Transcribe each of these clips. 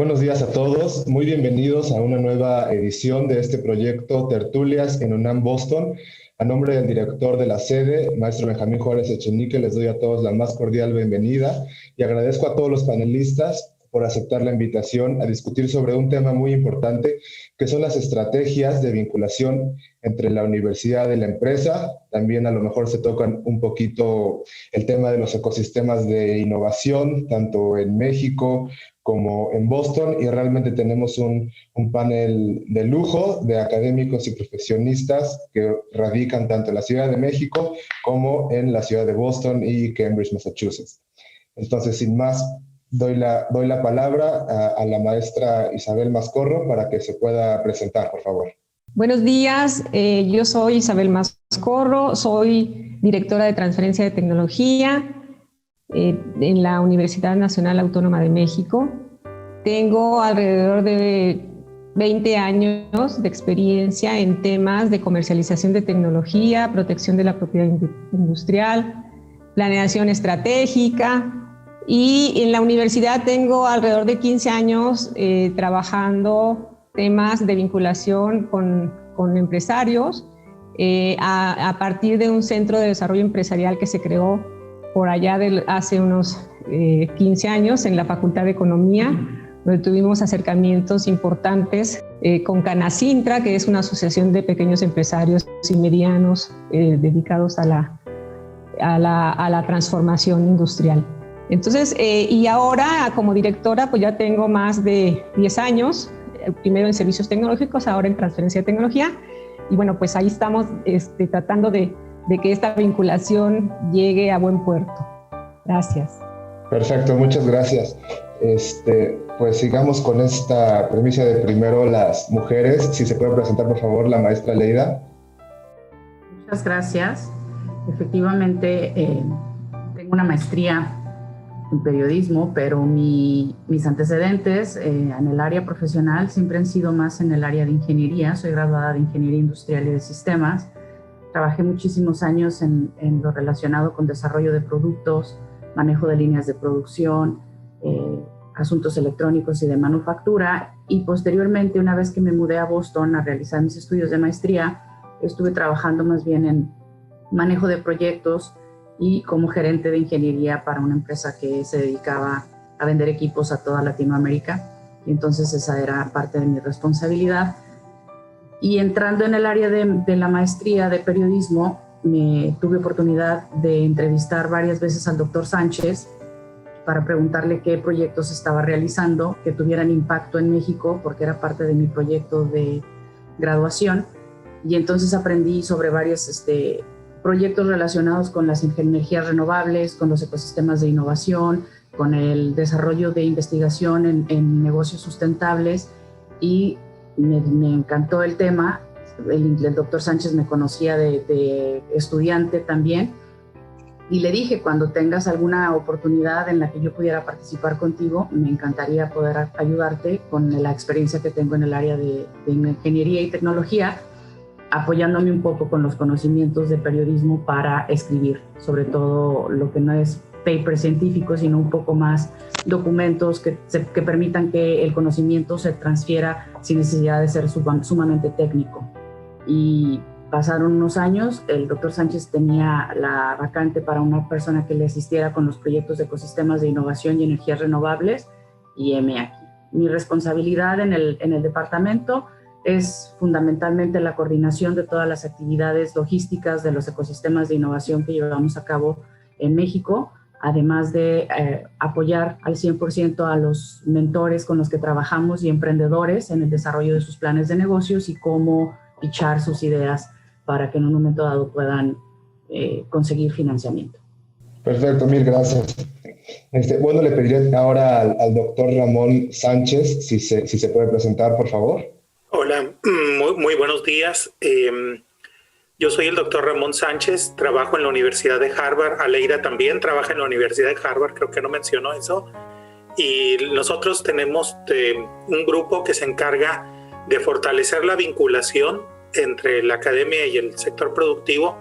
Buenos días a todos, muy bienvenidos a una nueva edición de este proyecto Tertulias en UNAM Boston. A nombre del director de la sede, maestro Benjamín Juárez Echenique, les doy a todos la más cordial bienvenida y agradezco a todos los panelistas por aceptar la invitación a discutir sobre un tema muy importante, que son las estrategias de vinculación entre la universidad y la empresa. También a lo mejor se tocan un poquito el tema de los ecosistemas de innovación, tanto en México como en Boston, y realmente tenemos un panel de lujo de académicos y profesionistas que radican tanto en la Ciudad de México como en la ciudad de Boston y Cambridge, Massachusetts. Entonces, sin más, doy la palabra a la maestra Isabel Mascorro para que se pueda presentar, por favor. Buenos días, yo soy Isabel Mascorro, soy directora de transferencia de tecnología en la Universidad Nacional Autónoma de México. Tengo alrededor de 20 años de experiencia en temas de comercialización de tecnología, protección de la propiedad industrial, planeación estratégica, y en la universidad tengo alrededor de 15 años trabajando temas de vinculación con empresarios a partir de un centro de desarrollo empresarial que se creó por allá hace unos 15 años en la Facultad de Economía, donde tuvimos acercamientos importantes con Canacintra, que es una asociación de pequeños empresarios y medianos dedicados a la transformación industrial. Entonces, y ahora como directora, pues ya tengo más de 10 años, primero en servicios tecnológicos, ahora en transferencia de tecnología, y bueno, pues ahí estamos tratando de que esta vinculación llegue a buen puerto. Gracias. Perfecto, muchas gracias. Pues sigamos con esta premisa de primero las mujeres. Si se puede presentar, por favor, la maestra Leida. Muchas gracias. Efectivamente, tengo una maestría en periodismo, pero mis antecedentes en el área profesional siempre han sido más en el área de ingeniería. Soy graduada de Ingeniería Industrial y de Sistemas. Trabajé muchísimos años en lo relacionado con desarrollo de productos, manejo de líneas de producción, asuntos electrónicos y de manufactura, y posteriormente, una vez que me mudé a Boston a realizar mis estudios de maestría, estuve trabajando más bien en manejo de proyectos y como gerente de ingeniería para una empresa que se dedicaba a vender equipos a toda Latinoamérica, y entonces esa era parte de mi responsabilidad. Y entrando en el área de la maestría de periodismo, tuve oportunidad de entrevistar varias veces al doctor Sánchez para preguntarle qué proyectos estaba realizando que tuvieran impacto en México, porque era parte de mi proyecto de graduación. Y entonces aprendí sobre varios proyectos relacionados con las energías renovables, con los ecosistemas de innovación, con el desarrollo de investigación en negocios sustentables, y me encantó el tema. El doctor Sánchez me conocía de estudiante también, y le dije, cuando tengas alguna oportunidad en la que yo pudiera participar contigo, me encantaría poder ayudarte con la experiencia que tengo en el área de ingeniería y tecnología, apoyándome un poco con los conocimientos de periodismo para escribir, sobre todo lo que no es paper científico, sino un poco más documentos que permitan que el conocimiento se transfiera sin necesidad de ser sumamente técnico. Y pasaron unos años, el doctor Sánchez tenía la vacante para una persona que le asistiera con los proyectos de ecosistemas de innovación y energías renovables, y heme aquí. Mi responsabilidad en el departamento es fundamentalmente la coordinación de todas las actividades logísticas de los ecosistemas de innovación que llevamos a cabo en México, además de apoyar al 100% a los mentores con los que trabajamos y emprendedores en el desarrollo de sus planes de negocios y cómo pitchar sus ideas para que en un momento dado puedan conseguir financiamiento. Perfecto, mil gracias. Bueno, le pediría ahora al doctor Ramón Sánchez si se puede presentar, por favor. Hola, muy buenos días. Yo soy el doctor Ramón Sánchez, trabajo en la Universidad de Harvard. Aleida también trabaja en la Universidad de Harvard, creo que no mencionó eso. Y nosotros tenemos un grupo que se encarga de fortalecer la vinculación entre la academia y el sector productivo,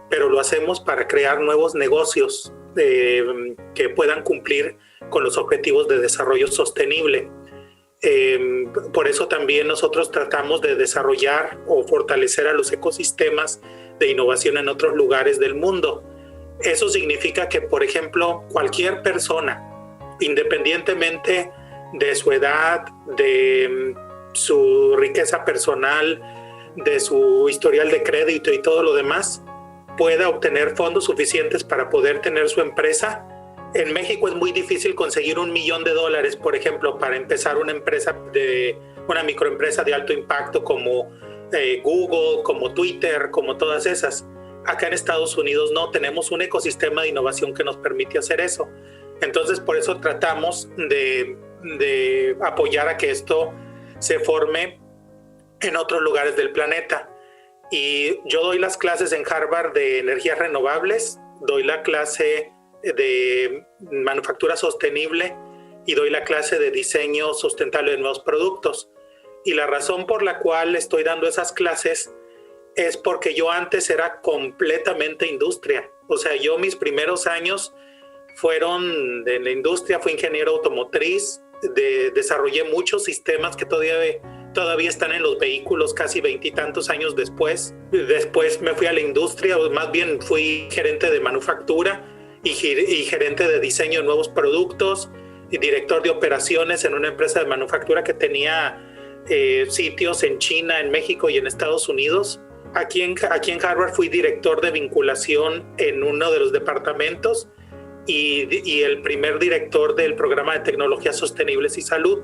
pero lo hacemos para crear nuevos negocios que puedan cumplir con los objetivos de desarrollo sostenible. Por eso también nosotros tratamos de desarrollar o fortalecer a los ecosistemas de innovación en otros lugares del mundo. Eso significa que, por ejemplo, cualquier persona, independientemente de su edad, de su riqueza personal, de su historial de crédito y todo lo demás, pueda obtener fondos suficientes para poder tener su empresa. En México es muy difícil conseguir $1 millón, por ejemplo, para empezar una microempresa de alto impacto como Google, como Twitter, como todas esas. Acá en Estados Unidos no tenemos un ecosistema de innovación que nos permite hacer eso. Entonces, por eso tratamos de apoyar a que esto se forme en otros lugares del planeta. Y yo doy las clases en Harvard de energías renovables, doy la clase de manufactura sostenible y doy la clase de diseño sustentable de nuevos productos. Y la razón por la cual estoy dando esas clases es porque yo antes era completamente industria. O sea, yo mis primeros años fueron en la industria, fui ingeniero automotriz, desarrollé muchos sistemas que todavía están en los vehículos casi 20 y tantos años después. Después me fui a la industria, o más bien fui gerente de manufactura y gerente de diseño de nuevos productos y director de operaciones en una empresa de manufactura que tenía sitios en China, en México y en Estados Unidos. Aquí en Harvard fui director de vinculación en uno de los departamentos y el primer director del programa de tecnologías sostenibles y salud.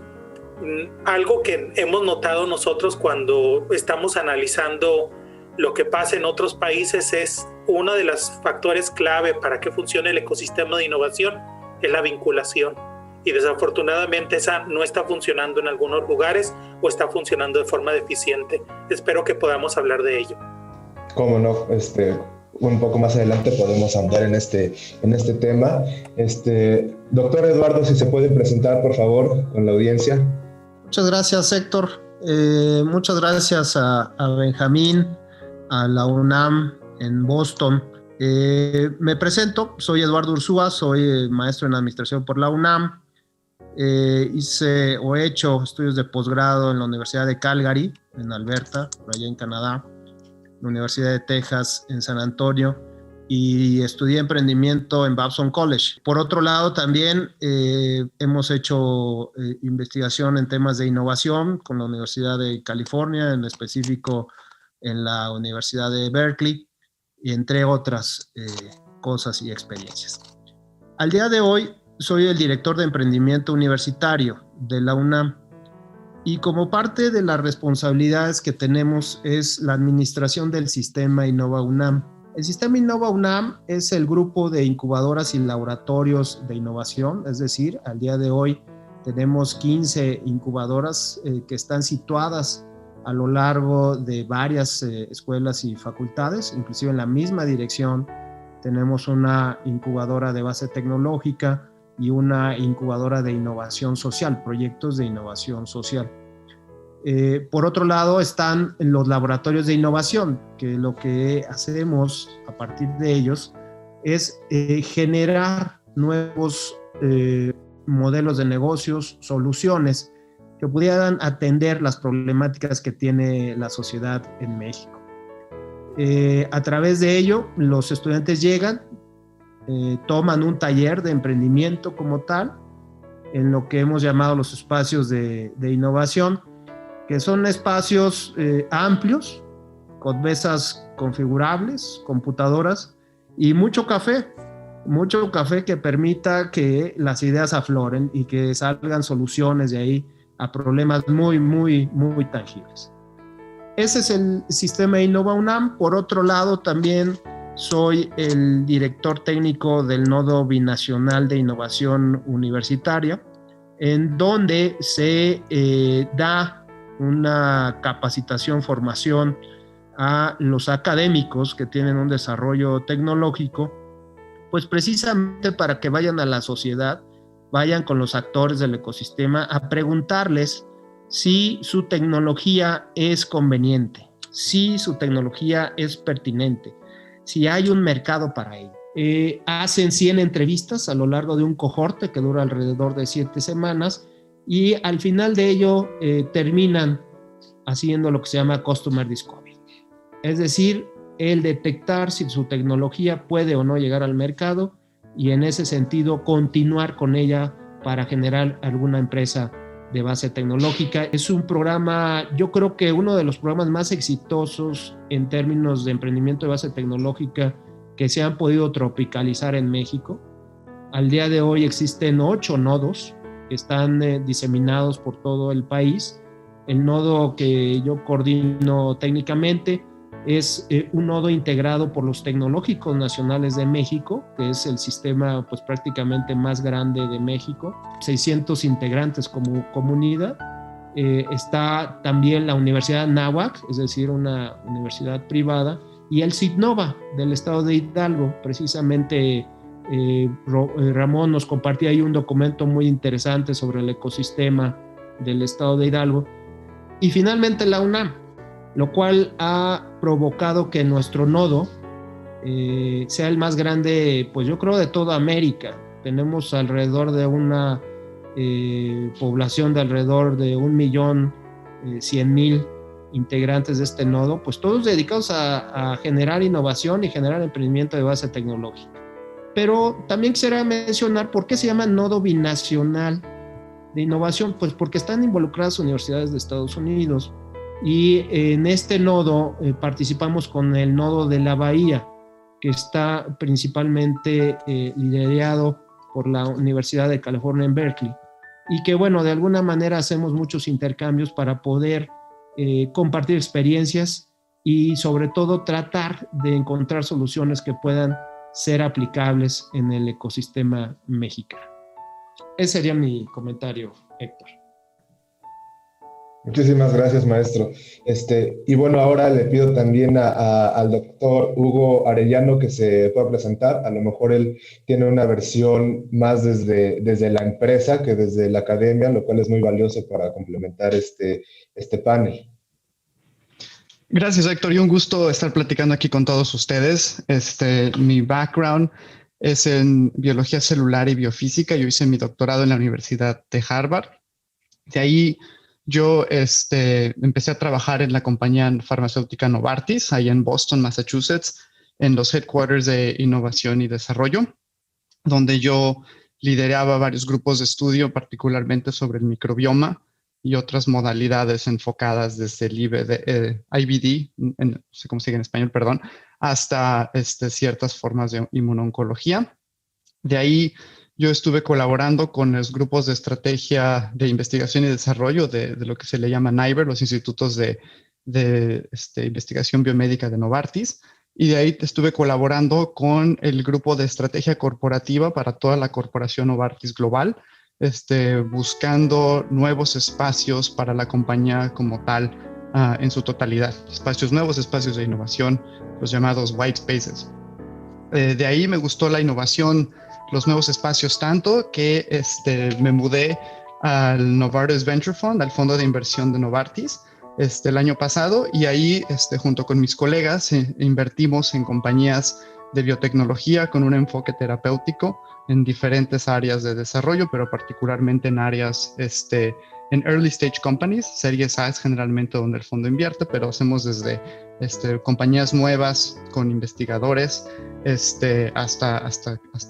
Algo que hemos notado nosotros cuando estamos analizando lo que pasa en otros países es uno de los factores clave para que funcione el ecosistema de innovación es la vinculación. Y desafortunadamente esa no está funcionando en algunos lugares o está funcionando de forma deficiente. Espero que podamos hablar de ello. Cómo no, un poco más adelante podemos andar en este tema. Doctor Eduardo, si se puede presentar, por favor, con la audiencia. Muchas gracias, Héctor. Muchas gracias a Benjamín, a la UNAM en Boston. Me presento, soy Eduardo Ursúa, soy maestro en administración por la UNAM. He hecho estudios de posgrado en la Universidad de Calgary, en Alberta, por allá en Canadá, la Universidad de Texas en San Antonio, y estudié emprendimiento en Babson College. Por otro lado, también hemos hecho investigación en temas de innovación con la Universidad de California, en específico en la Universidad de Berkeley, y entre otras cosas y experiencias. Al día de hoy soy el director de emprendimiento universitario de la UNAM, y como parte de las responsabilidades que tenemos es la administración del sistema Innova UNAM. El sistema Innova UNAM es el grupo de incubadoras y laboratorios de innovación, es decir, al día de hoy tenemos 15 incubadoras que están situadas a lo largo de varias escuelas y facultades, inclusive en la misma dirección tenemos una incubadora de base tecnológica y una incubadora de innovación social, proyectos de innovación social. Por otro lado están los laboratorios de innovación, que lo que hacemos a partir de ellos es generar nuevos modelos de negocios, soluciones que pudieran atender las problemáticas que tiene la sociedad en México. A través de ello, los estudiantes llegan, toman un taller de emprendimiento como tal, en lo que hemos llamado los espacios de innovación, que son espacios amplios, con mesas configurables, computadoras y mucho café que permita que las ideas afloren y que salgan soluciones de ahí a problemas muy, muy, muy tangibles. Ese es el sistema Innova UNAM. Por otro lado, también soy el director técnico del Nodo Binacional de Innovación Universitaria, en donde se da una capacitación, formación a los académicos que tienen un desarrollo tecnológico, pues precisamente para que vayan a la sociedad, vayan con los actores del ecosistema a preguntarles si su tecnología es conveniente, si su tecnología es pertinente, si hay un mercado para ello. Hacen 100 entrevistas a lo largo de un cohorte que dura alrededor de 7 semanas y al final de ello terminan haciendo lo que se llama Customer Discovery. Es decir, el detectar si su tecnología puede o no llegar al mercado y en ese sentido continuar con ella para generar alguna empresa de base tecnológica. Es un programa, yo creo que uno de los programas más exitosos en términos de emprendimiento de base tecnológica que se han podido tropicalizar en México. Al día de hoy existen 8 nodos que están diseminados por todo el país. El nodo que yo coordino técnicamente es un nodo integrado por los Tecnológicos Nacionales de México, que es el sistema pues prácticamente más grande de México, 600 integrantes como comunidad. Está también la Universidad Anáhuac, es decir, una universidad privada, y el CITNOVA del estado de Hidalgo. Precisamente Ramón nos compartía ahí un documento muy interesante sobre el ecosistema del estado de Hidalgo. Y finalmente la UNAM, lo cual ha provocado que nuestro nodo sea el más grande, pues yo creo, de toda América. Tenemos alrededor de una población de alrededor de 1.100.000 integrantes de este nodo, pues todos dedicados a generar innovación y generar emprendimiento de base tecnológica. Pero también quisiera mencionar por qué se llama nodo binacional de innovación, pues porque están involucradas universidades de Estados Unidos. Y en este nodo participamos con el nodo de la Bahía, que está principalmente liderado por la Universidad de California en Berkeley, y que bueno, de alguna manera hacemos muchos intercambios para poder compartir experiencias y sobre todo tratar de encontrar soluciones que puedan ser aplicables en el ecosistema mexicano. Ese sería mi comentario, Héctor. Muchísimas gracias, maestro. Y bueno, ahora le pido también al doctor Hugo Arellano que se pueda presentar. A lo mejor él tiene una versión más desde la empresa que desde la academia, lo cual es muy valioso para complementar este panel. Gracias, Héctor, y un gusto estar platicando aquí con todos ustedes. Mi background es en biología celular y biofísica. Yo hice mi doctorado en la Universidad de Harvard. De ahí yo empecé a trabajar en la compañía farmacéutica Novartis, ahí en Boston, Massachusetts, en los headquarters de innovación y desarrollo, donde yo lideraba varios grupos de estudio, particularmente sobre el microbioma y otras modalidades enfocadas desde el IBD, no sé cómo se dice en español, perdón, hasta ciertas formas de inmunoncología. De ahí yo estuve colaborando con los grupos de estrategia de investigación y desarrollo de lo que se le llama NIBR, los institutos de investigación biomédica de Novartis, y de ahí estuve colaborando con el grupo de estrategia corporativa para toda la corporación Novartis Global, buscando nuevos espacios para la compañía como tal en su totalidad, espacios nuevos, espacios de innovación, los llamados white spaces. De ahí me gustó la innovación, los nuevos espacios tanto que me mudé al Novartis Venture Fund, al fondo de inversión de Novartis, el año pasado, y ahí junto con mis colegas invertimos en compañías de biotecnología con un enfoque terapéutico en diferentes áreas de desarrollo, pero particularmente en áreas en early stage companies. Series A es generalmente donde el fondo invierte, pero hacemos desde compañías nuevas con investigadores hasta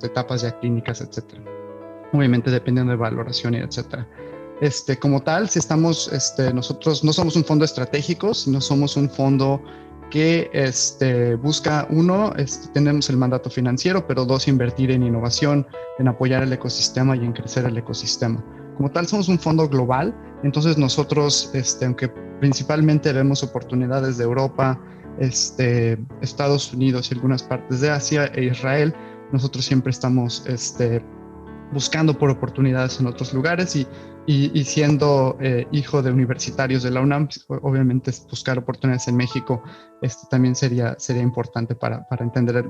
etapas ya clínicas, etcétera. Obviamente dependiendo de valoración y etcétera. Como tal, si estamos, nosotros no somos un fondo estratégico, sino somos un fondo que busca, uno, tenemos el mandato financiero, pero dos, invertir en innovación, en apoyar el ecosistema y en crecer el ecosistema. Como tal, somos un fondo global, entonces nosotros, aunque principalmente vemos oportunidades de Europa, Estados Unidos y algunas partes de Asia e Israel, nosotros siempre estamos buscando por oportunidades en otros lugares y siendo hijo de universitarios de la UNAM, obviamente buscar oportunidades en México también sería importante para entender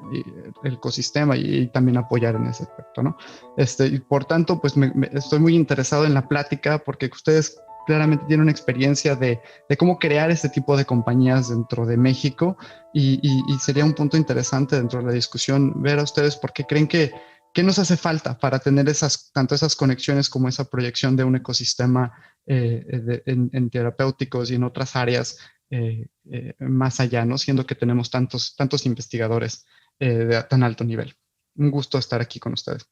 el ecosistema y también apoyar en ese aspecto, ¿no? Y por tanto, pues estoy muy interesado en la plática porque ustedes claramente tienen una experiencia de cómo crear este tipo de compañías dentro de México y sería un punto interesante dentro de la discusión ver a ustedes por qué creen que ¿Qué nos hace falta para tener tanto esas conexiones como esa proyección de un ecosistema en terapéuticos y en otras áreas más allá, ¿no? Siendo que tenemos tantos investigadores de tan alto nivel. Un gusto estar aquí con ustedes.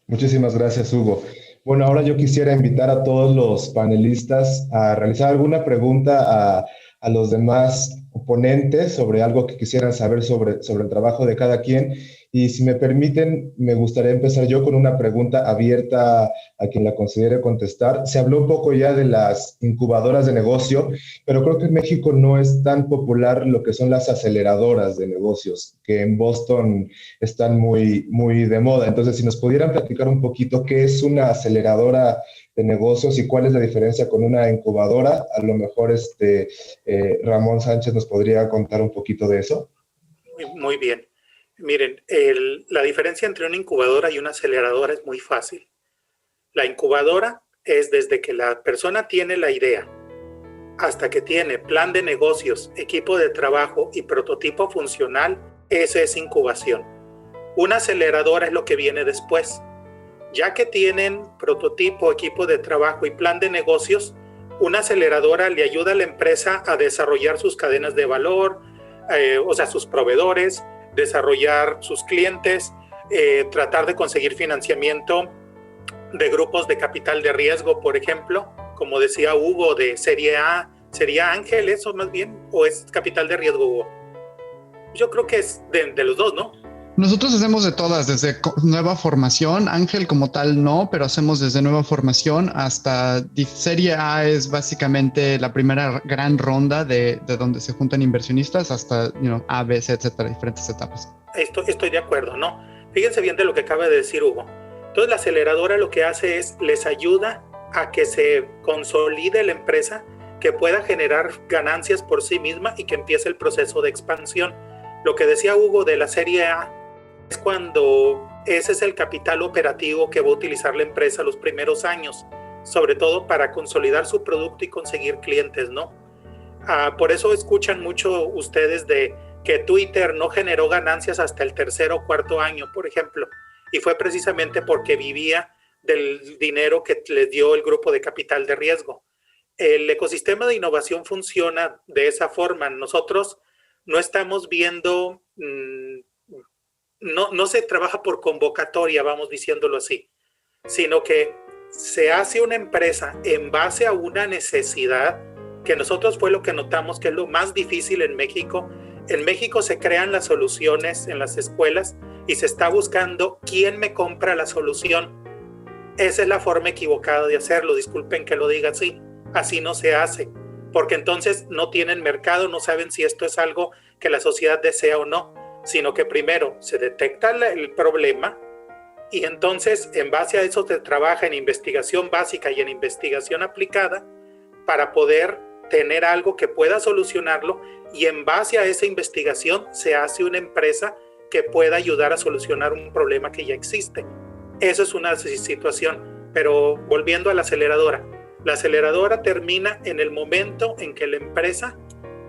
Muchísimas gracias, Hugo. Bueno, ahora yo quisiera invitar a todos los panelistas a realizar alguna pregunta a los demás ponentes sobre algo que quisieran saber sobre el trabajo de cada quien. Y si me permiten, me gustaría empezar yo con una pregunta abierta a quien la considere contestar. Se habló un poco ya de las incubadoras de negocio, pero creo que en México no es tan popular lo que son las aceleradoras de negocios, que en Boston están muy, muy de moda. Entonces, si nos pudieran platicar un poquito qué es una aceleradora de negocios y cuál es la diferencia con una incubadora, a lo mejor Ramón Sánchez nos podría contar un poquito de eso. Muy bien. Miren, la diferencia entre una incubadora y una aceleradora es muy fácil. La incubadora es desde que la persona tiene la idea hasta que tiene plan de negocios, equipo de trabajo y prototipo funcional. Eso es incubación. Una aceleradora es lo que viene después. Ya que tienen prototipo, equipo de trabajo y plan de negocios, una aceleradora le ayuda a la empresa a desarrollar sus cadenas de valor, o sea, sus proveedores, desarrollar sus clientes, tratar de conseguir financiamiento de grupos de capital de riesgo, por ejemplo, como decía Hugo, de serie A. ¿Sería Ángel eso más bien? ¿O es capital de riesgo, Hugo? Yo creo que es de los dos, ¿no? Nosotros hacemos de todas, desde nueva formación, Ángel como tal no, pero hacemos desde nueva formación hasta serie A es básicamente la primera gran ronda de donde se juntan inversionistas hasta A, B, C, etcétera, diferentes etapas. Estoy de acuerdo, ¿no? Fíjense bien de lo que acaba de decir Hugo. Entonces la aceleradora lo que hace es les ayuda a que se consolide la empresa, que pueda generar ganancias por sí misma y que empiece el proceso de expansión. Lo que decía Hugo de la serie A es cuando ese es el capital operativo que va a utilizar la empresa los primeros años, sobre todo para consolidar su producto y conseguir clientes, ¿no? Por eso escuchan mucho ustedes de que Twitter no generó ganancias hasta el tercer o cuarto año, por ejemplo, y fue precisamente porque vivía del dinero que les dio el grupo de capital de riesgo. El ecosistema de innovación funciona de esa forma. Nosotros no estamos viendo... No se trabaja por convocatoria, vamos diciéndolo así, sino que se hace una empresa en base a una necesidad que nosotros fue lo que notamos que es lo más difícil en México. En México se crean las soluciones en las escuelas y se está buscando quién me compra la solución. Esa es la forma equivocada de hacerlo, disculpen que lo diga así no se hace, porque entonces no tienen mercado, no saben si esto es algo que la sociedad desea o no, sino que primero se detecta el problema y entonces en base a eso se trabaja en investigación básica y en investigación aplicada para poder tener algo que pueda solucionarlo y en base a esa investigación se hace una empresa que pueda ayudar a solucionar un problema que ya existe. Eso es una situación, pero volviendo a la aceleradora termina en el momento en que la empresa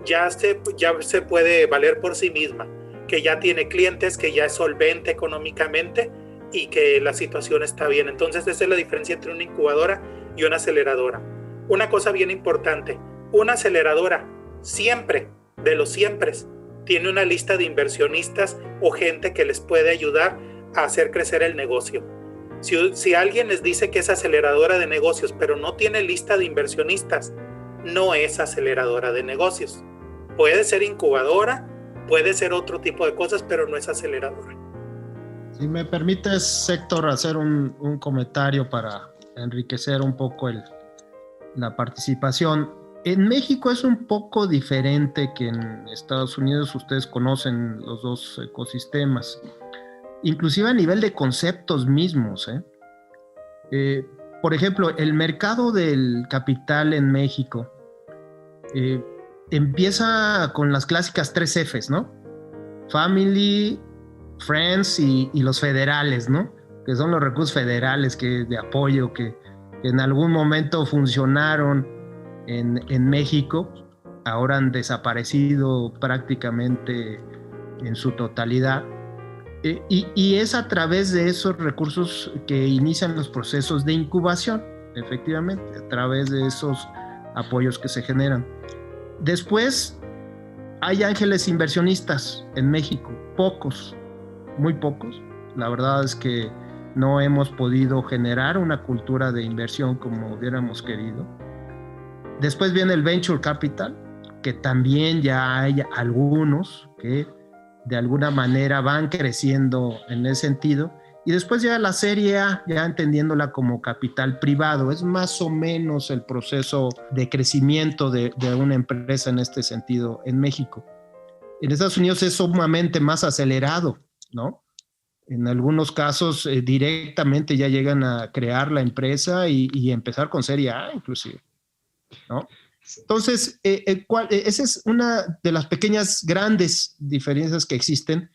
ya se puede valer por sí misma, que ya tiene clientes, que ya es solvente económicamente y que la situación está bien. Entonces esa es la diferencia entre una incubadora y una aceleradora. Una cosa bien importante, una aceleradora siempre, de los siempre, tiene una lista de inversionistas o gente que les puede ayudar a hacer crecer el negocio. Si alguien les dice que es aceleradora de negocios, pero no tiene lista de inversionistas, no es aceleradora de negocios. Puede ser incubadora, puede ser otro tipo de cosas, pero no es aceleradora. Si me permites, Héctor, hacer un comentario para enriquecer un poco la participación. En México es un poco diferente que en Estados Unidos. Ustedes conocen los dos ecosistemas, inclusive a nivel de conceptos mismos. Por ejemplo, el mercado del capital en México empieza con las clásicas 3 Fs, ¿no? Family, Friends y los federales, ¿no? Que son los recursos federales de apoyo que en algún momento funcionaron en México, ahora han desaparecido prácticamente en su totalidad. Y es a través de esos recursos que inician los procesos de incubación, efectivamente, a través de esos apoyos que se generan. Después, hay ángeles inversionistas en México, pocos, muy pocos. La verdad es que no hemos podido generar una cultura de inversión como hubiéramos querido. Después viene el Venture Capital, que también ya hay algunos que de alguna manera van creciendo en ese sentido. Y después ya la Serie A, ya entendiéndola como capital privado, es más o menos el proceso de crecimiento de una empresa en este sentido en México. En Estados Unidos es sumamente más acelerado, ¿no? En algunos casos directamente ya llegan a crear la empresa y empezar con Serie A inclusive, ¿no? Entonces, esa es una de las pequeñas grandes diferencias que existen,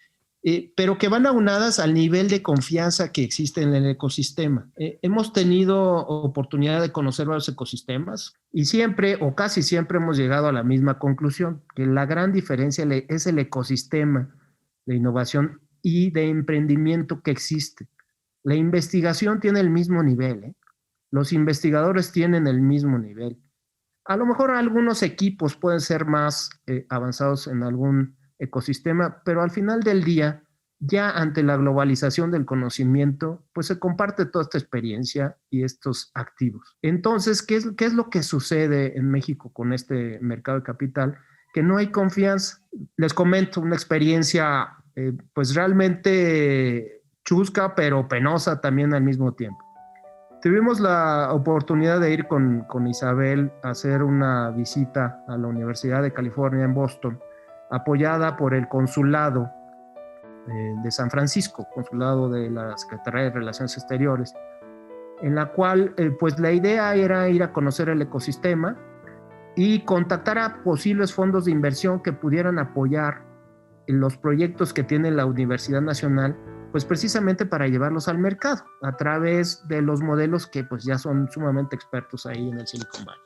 pero que van aunadas al nivel de confianza que existe en el ecosistema. Hemos tenido oportunidad de conocer varios ecosistemas y siempre o casi siempre hemos llegado a la misma conclusión, que la gran diferencia es el ecosistema de innovación y de emprendimiento que existe. La investigación tiene el mismo nivel, los investigadores tienen el mismo nivel. A lo mejor algunos equipos pueden ser más avanzados en algún ecosistema, pero al final del día, ya ante la globalización del conocimiento, pues se comparte toda esta experiencia y estos activos. Entonces, ¿qué es lo que sucede en México con este mercado de capital? Que no hay confianza. Les comento una experiencia pues realmente chusca, pero penosa también al mismo tiempo. Tuvimos la oportunidad de ir con Isabel a hacer una visita a la Universidad de California en Boston, apoyada por el consulado de San Francisco, consulado de la Secretaría de Relaciones Exteriores, en la cual pues la idea era ir a conocer el ecosistema y contactar a posibles fondos de inversión que pudieran apoyar los proyectos que tiene la Universidad Nacional, pues precisamente para llevarlos al mercado a través de los modelos que pues ya son sumamente expertos ahí en el Silicon Valley.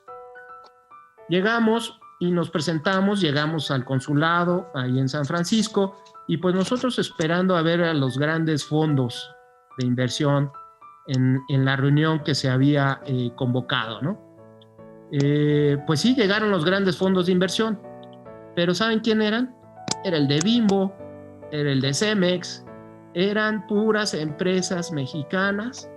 Llegamos y nos presentamos, llegamos al consulado ahí en San Francisco y pues nosotros esperando a ver a los grandes fondos de inversión en la reunión que se había convocado, ¿no? Pues sí, llegaron los grandes fondos de inversión, pero ¿saben quién eran? Era el de Bimbo, era el de Cemex, eran puras empresas mexicanas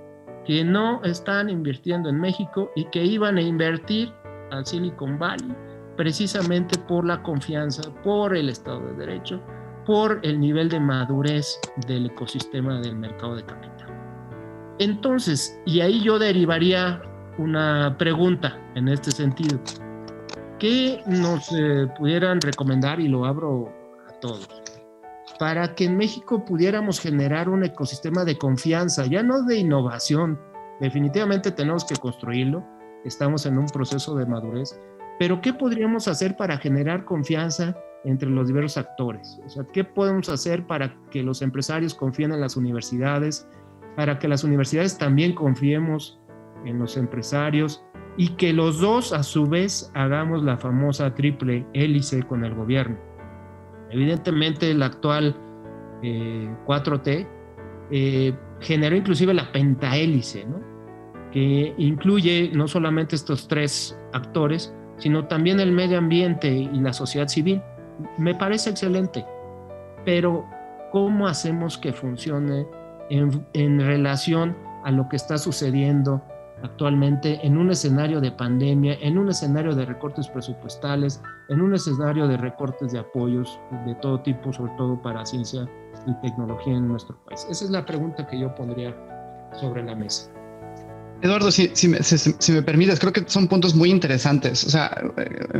que no están invirtiendo en México y que iban a invertir al Silicon Valley precisamente por la confianza, por el Estado de Derecho, por el nivel de madurez del ecosistema del mercado de capital. Entonces, y ahí yo derivaría una pregunta en este sentido. ¿Qué nos pudieran recomendar, y lo abro a todos, para que en México pudiéramos generar un ecosistema de confianza, ya no de innovación? Definitivamente tenemos que construirlo, estamos en un proceso de madurez, pero ¿qué podríamos hacer para generar confianza entre los diversos actores? O sea, ¿qué podemos hacer para que los empresarios confíen en las universidades, para que las universidades también confiemos en los empresarios y que los dos a su vez hagamos la famosa triple hélice con el gobierno? Evidentemente la actual 4T generó inclusive la pentahélice, ¿no? Que incluye no solamente estos tres actores, sino también el medio ambiente y la sociedad civil. Me parece excelente, pero ¿cómo hacemos que funcione en relación a lo que está sucediendo actualmente en un escenario de pandemia, en un escenario de recortes presupuestales, en un escenario de recortes de apoyos de todo tipo, sobre todo para ciencia y tecnología en nuestro país? Esa es la pregunta que yo pondría sobre la mesa. Eduardo, si me permites, creo que son puntos muy interesantes. O sea,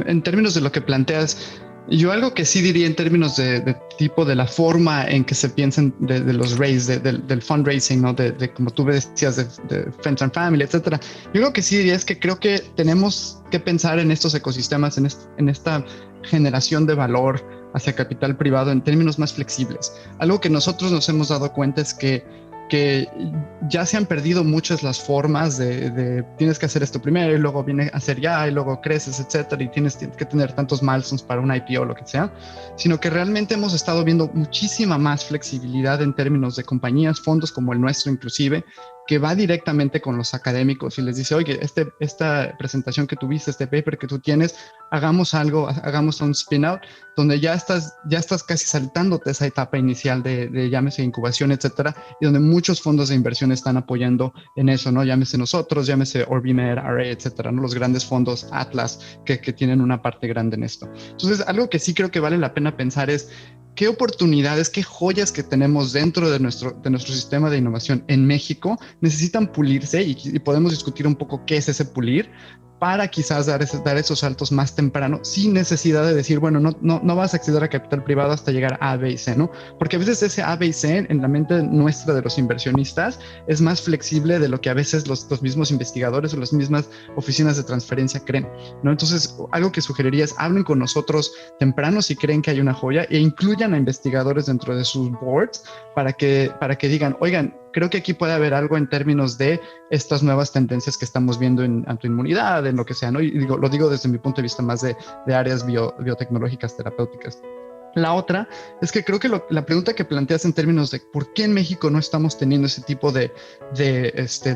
en términos de lo que planteas, yo algo que sí diría en términos de tipo de la forma en que se piensan de los raises, del fundraising, ¿no? De como tú decías, de Friends and Family, etcétera. Yo lo que sí diría es que creo que tenemos que pensar en estos ecosistemas, en esta generación de valor hacia capital privado en términos más flexibles. Algo que nosotros nos hemos dado cuenta es que que ya se han perdido muchas las formas de tienes que hacer esto primero y luego viene a hacer ya y luego creces, etcétera, y tienes que tener tantos milestones para un IPO o lo que sea, sino que realmente hemos estado viendo muchísima más flexibilidad en términos de compañías, fondos como el nuestro inclusive, que va directamente con los académicos y les dice, oye, esta presentación que tuviste, este paper que tú tienes, hagamos algo, hagamos un spin-out, donde ya estás casi saltándote esa etapa inicial de llámese incubación, etcétera, y donde muchos fondos de inversión están apoyando en eso, ¿no? Llámese nosotros, llámese OrbiMed, RA, etcétera, ¿no? Los grandes fondos Atlas que tienen una parte grande en esto. Entonces, algo que sí creo que vale la pena pensar es qué oportunidades, qué joyas que tenemos dentro de nuestro sistema de innovación en México necesitan pulirse y podemos discutir un poco qué es ese pulir para quizás dar esos saltos más temprano sin necesidad de decir, bueno, no vas a acceder a capital privado hasta llegar a A, B y C, ¿no? Porque a veces ese A, B y C en la mente nuestra de los inversionistas es más flexible de lo que a veces los mismos investigadores o las mismas oficinas de transferencia creen, ¿no? Entonces, algo que sugeriría es hablen con nosotros temprano si creen que hay una joya e incluyan a investigadores dentro de sus boards para que digan, oigan, creo que aquí puede haber algo en términos de estas nuevas tendencias que estamos viendo en autoinmunidad, en lo que sea, ¿no? Y lo digo desde mi punto de vista más de áreas biotecnológicas, terapéuticas. La otra es que creo que la pregunta que planteas en términos de por qué en México no estamos teniendo ese tipo de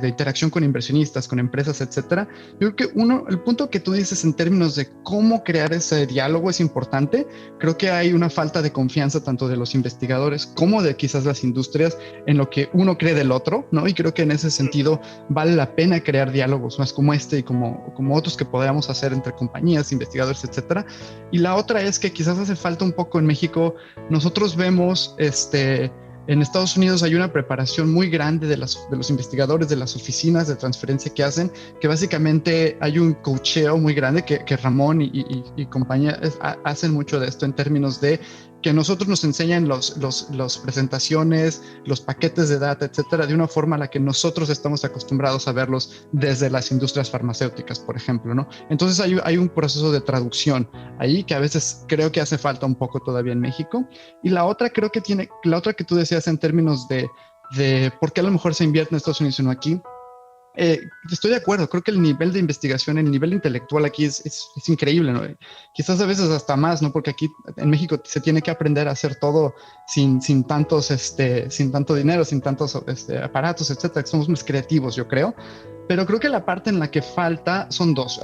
interacción con inversionistas, con empresas, etcétera, yo creo que el punto que tú dices en términos de cómo crear ese diálogo es importante. Creo que hay una falta de confianza tanto de los investigadores como de quizás las industrias en lo que uno cree del otro, ¿no? Y creo que en ese sentido vale la pena crear diálogos más como este y como otros que podamos hacer entre compañías, investigadores, etcétera. Y la otra es que quizás hace falta un poco en México. Nosotros vemos en Estados Unidos hay una preparación muy grande de los investigadores, de las oficinas de transferencia que hacen, que básicamente hay un coacheo muy grande que Ramón y compañía hacen mucho de esto en términos de que nosotros nos enseñan las presentaciones, los paquetes de data, etcétera, de una forma a la que nosotros estamos acostumbrados a verlos desde las industrias farmacéuticas, por ejemplo, ¿no? Entonces hay un proceso de traducción ahí que a veces creo que hace falta un poco todavía en México. Y la otra que tú decías en términos de por qué a lo mejor se invierte en Estados Unidos y no aquí. Estoy de acuerdo, creo que el nivel de investigación, el nivel intelectual aquí es increíble, ¿no? Quizás a veces hasta más, ¿no? Porque aquí en México se tiene que aprender a hacer todo sin tanto dinero, sin tantos aparatos, etcétera. Somos más creativos, yo creo. Pero creo que la parte en la que falta son dos.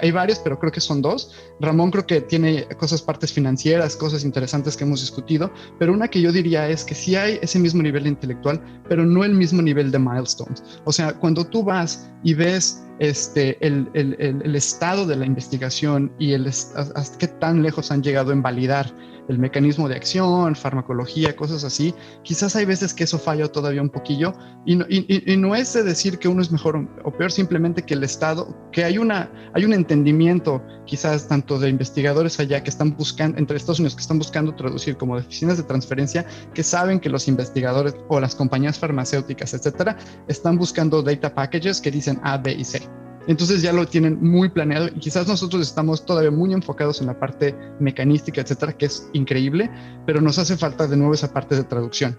Hay varias, pero creo que son dos. Ramón creo que tiene partes financieras, cosas interesantes que hemos discutido, pero una que yo diría es que sí hay ese mismo nivel intelectual, pero no el mismo nivel de milestones. O sea, cuando tú vas y ves el estado de la investigación y hasta qué tan lejos han llegado en validar el mecanismo de acción, farmacología, cosas así, quizás hay veces que eso falla todavía un poquillo y no es de decir que uno es mejor o peor, simplemente que el estado, que hay un entendimiento quizás tanto de investigadores allá que están buscando, entre Estados Unidos que están buscando traducir como de oficinas de transferencia, que saben que los investigadores o las compañías farmacéuticas, etcétera, están buscando data packages que dicen A, B y C. Entonces ya lo tienen muy planeado y quizás nosotros estamos todavía muy enfocados en la parte mecanística, etcétera, que es increíble, pero nos hace falta de nuevo esa parte de traducción.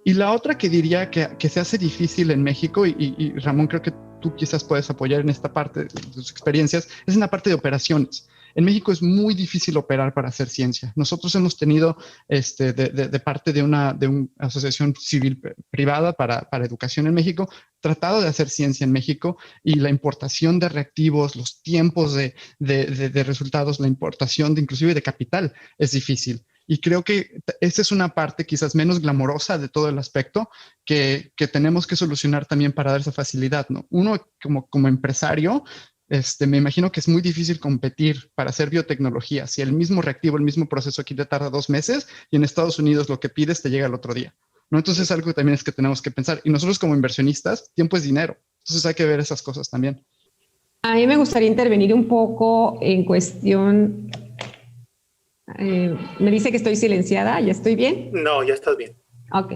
Y la otra que diría que se hace difícil en México, y Ramón, creo que tú quizás puedes apoyar en esta parte de tus experiencias, es en la parte de operaciones. En México es muy difícil operar para hacer ciencia. Nosotros hemos tenido de parte de una asociación civil privada para educación en México, tratado de hacer ciencia en México, y la importación de reactivos, los tiempos de resultados, la importación inclusive de capital es difícil. Y creo que esa es una parte quizás menos glamorosa de todo el aspecto que tenemos que solucionar también para dar esa facilidad, ¿no? Uno como empresario, me imagino que es muy difícil competir para hacer biotecnología. Si el mismo reactivo, el mismo proceso aquí te tarda 2 meses y en Estados Unidos lo que pides te llega al otro día, ¿no? Entonces es algo que también es que tenemos que pensar. Y nosotros como inversionistas, tiempo es dinero. Entonces hay que ver esas cosas también. A mí me gustaría intervenir un poco en cuestión... me dice que estoy silenciada, ¿ya estoy bien? No, ya estás bien. Ok.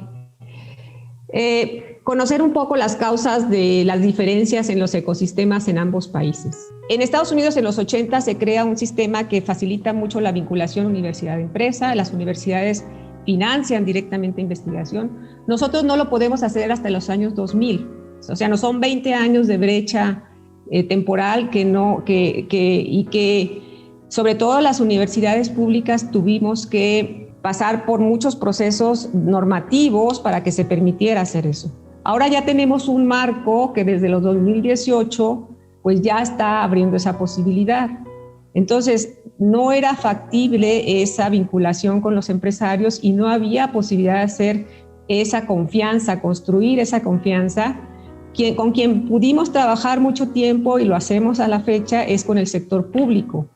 Conocer un poco las causas de las diferencias en los ecosistemas en ambos países. En Estados Unidos en los 80 se crea un sistema que facilita mucho la vinculación universidad-empresa. Las universidades financian directamente investigación. Nosotros no lo podemos hacer hasta los años 2000. O sea, no son 20 años de brecha temporal y que sobre todo las universidades públicas tuvimos que pasar por muchos procesos normativos para que se permitiera hacer eso. Ahora ya tenemos un marco que desde los 2018 pues ya está abriendo esa posibilidad. Entonces, no era factible esa vinculación con los empresarios y no había posibilidad de hacer esa confianza, construir esa confianza. Con quien pudimos trabajar mucho tiempo y lo hacemos a la fecha es con el sector público.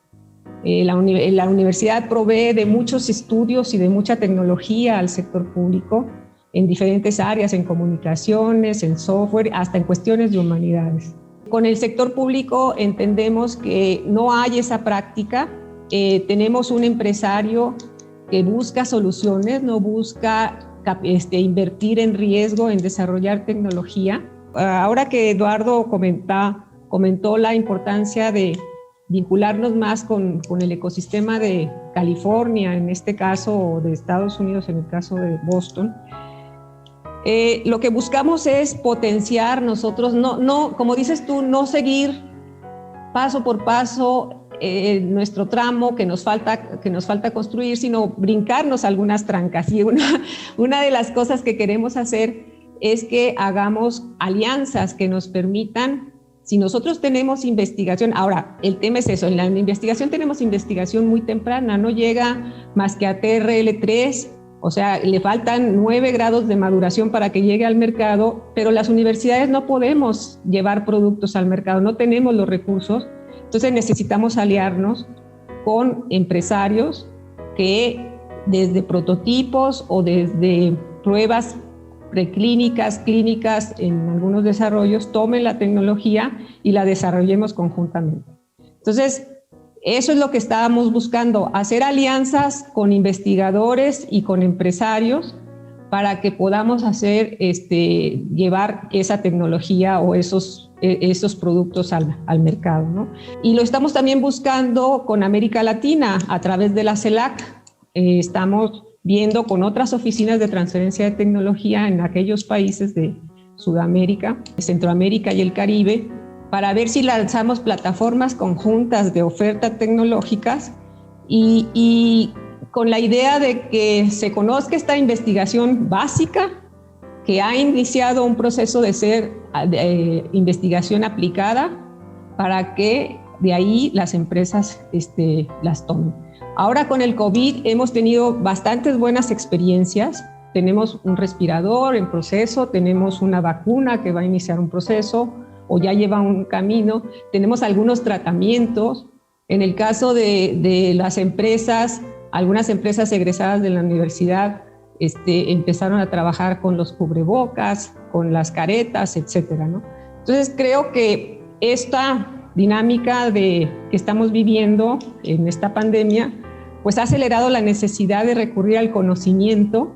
La universidad provee de muchos estudios y de mucha tecnología al sector público en diferentes áreas, en comunicaciones, en software, hasta en cuestiones de humanidades. Con el sector público entendemos que no hay esa práctica. Tenemos un empresario que busca soluciones, no busca invertir en riesgo, en desarrollar tecnología. Ahora que Eduardo comentó la importancia de vincularnos más con el ecosistema de California, en este caso, o de Estados Unidos, en el caso de Boston, lo que buscamos es potenciar nosotros, no, como dices tú, no seguir paso por paso nuestro tramo que nos falta construir, sino brincarnos algunas trancas. Y una de las cosas que queremos hacer es que hagamos alianzas que nos permitan, si nosotros tenemos investigación, ahora el tema es eso, en la investigación tenemos investigación muy temprana, no llega más que a TRL3, o sea, le faltan 9 grados de maduración para que llegue al mercado, pero las universidades no podemos llevar productos al mercado, no tenemos los recursos, entonces necesitamos aliarnos con empresarios que desde prototipos o desde pruebas preclínicas, clínicas, en algunos desarrollos, tomen la tecnología y la desarrollemos conjuntamente. Entonces, eso es lo que estábamos buscando, hacer alianzas con investigadores y con empresarios para que podamos llevar esa tecnología o esos productos al mercado, ¿no? Y lo estamos también buscando con América Latina a través de la CELAC. Estamos viendo con otras oficinas de transferencia de tecnología en aquellos países de Sudamérica, Centroamérica y el Caribe, para ver si lanzamos plataformas conjuntas de oferta tecnológicas y con la idea de que se conozca esta investigación básica que ha iniciado un proceso de ser investigación aplicada para que de ahí las empresas las tomen. Ahora con el COVID hemos tenido bastantes buenas experiencias. Tenemos un respirador en proceso, tenemos una vacuna que va a iniciar un proceso o ya lleva un camino, tenemos algunos tratamientos. En el caso de las empresas, algunas empresas egresadas de la universidad empezaron a trabajar con los cubrebocas, con las caretas, etcétera, ¿no? Entonces creo que esta dinámica que estamos viviendo en esta pandemia, pues ha acelerado la necesidad de recurrir al conocimiento,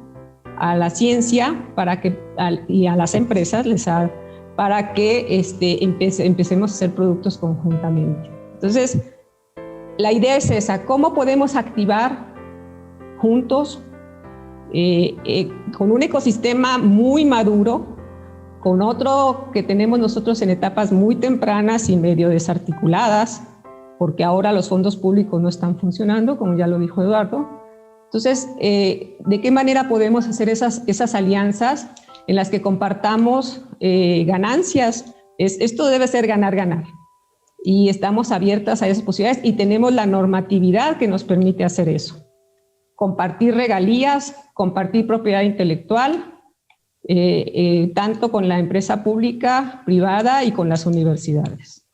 a la ciencia y a las empresas para que empecemos a hacer productos conjuntamente. Entonces, la idea es esa, ¿cómo podemos activar juntos con un ecosistema muy maduro, con otro que tenemos nosotros en etapas muy tempranas y medio desarticuladas, porque ahora los fondos públicos no están funcionando, como ya lo dijo Eduardo? Entonces, ¿de qué manera podemos hacer esas alianzas en las que compartamos ganancias? Esto debe ser ganar-ganar. Y estamos abiertas a esas posibilidades y tenemos la normatividad que nos permite hacer eso. Compartir regalías, compartir propiedad intelectual, tanto con la empresa pública, privada y con las universidades.